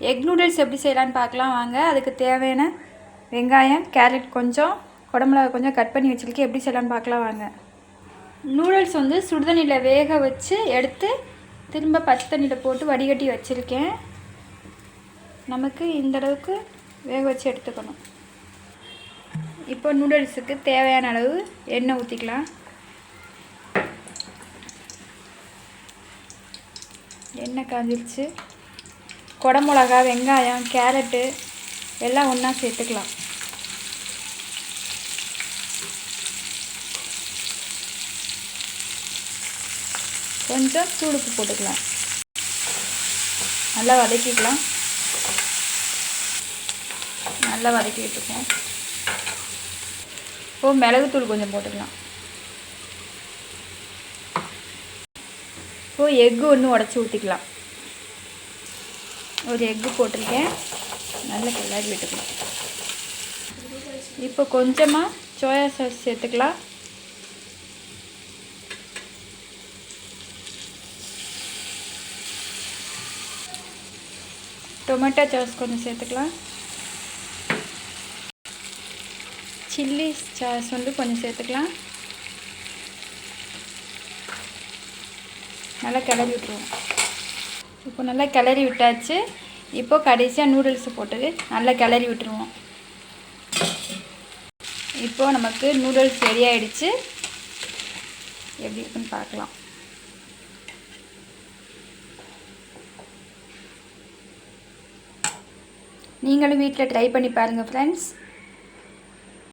Egg noodles எப்படி செய்யலான்னு பார்க்கலாம் வாங்க. அதுக்கு தேவையான வெங்காயம், கேரட் கொஞ்சம், குடமிளகா கொஞ்சம் கட் பண்ணி வச்சுருக்கேன். எப்படி செய்யலான்னு பார்க்கலாம் வாங்க. நூடுல்ஸ் வந்து சுடுதண்ணியில் வேக வச்சு எடுத்து திரும்ப பச்சை தண்ணியில் போட்டு வடிகட்டி வச்சுருக்கேன். நமக்கு இந்த அளவுக்கு வேக வச்சு எடுத்துக்கணும். இப்போ நூடுல்ஸுக்கு தேவையான அளவு எண்ணெய் ஊற்றிக்கலாம். எண்ணெய் காஞ்சிருச்சு. குடமிளகா, வெங்காயம், கேரட்டு எல்லாம் ஒன்றா சேர்த்துக்கலாம். கொஞ்சம் தூளுப்பு போட்டுக்கலாம். நல்லா வதக்கிக்கலாம். நல்லா வதக்கிட்டுருக்கோம். இப்போ மிளகுத்தூள் கொஞ்சம் போட்டுக்கலாம். இப்போ எக்கு ஒன்று உடச்சி ஊற்றிக்கலாம். ஒரு எக்கு போட்டிருக்கேன். நல்லா கிளறி விட்டுக்கலாம். இப்போ கொஞ்சமாக சோயா சாஸ் சேர்த்துக்கலாம். டொமேட்டோ சாஸ் கொஞ்சம் சேர்த்துக்கலாம். சில்லி சாஸ் வந்து கொஞ்சம் சேர்த்துக்கலாம். நல்லா கிளறி விட்டுருவோம். இப்போ நல்லா கிளறி விட்டாச்சு. இப்போ கடைசியாக நூடுல்ஸ் போட்டு நல்லா கிளறி விட்டுருவோம். இப்போது நமக்கு நூடுல்ஸ் ரெடி ஆகிடுச்சு. எப்படி இருக்குன்னு பார்க்கலாம். நீங்களும் வீட்டில் ட்ரை பண்ணி பாருங்கள் ஃப்ரெண்ட்ஸ்.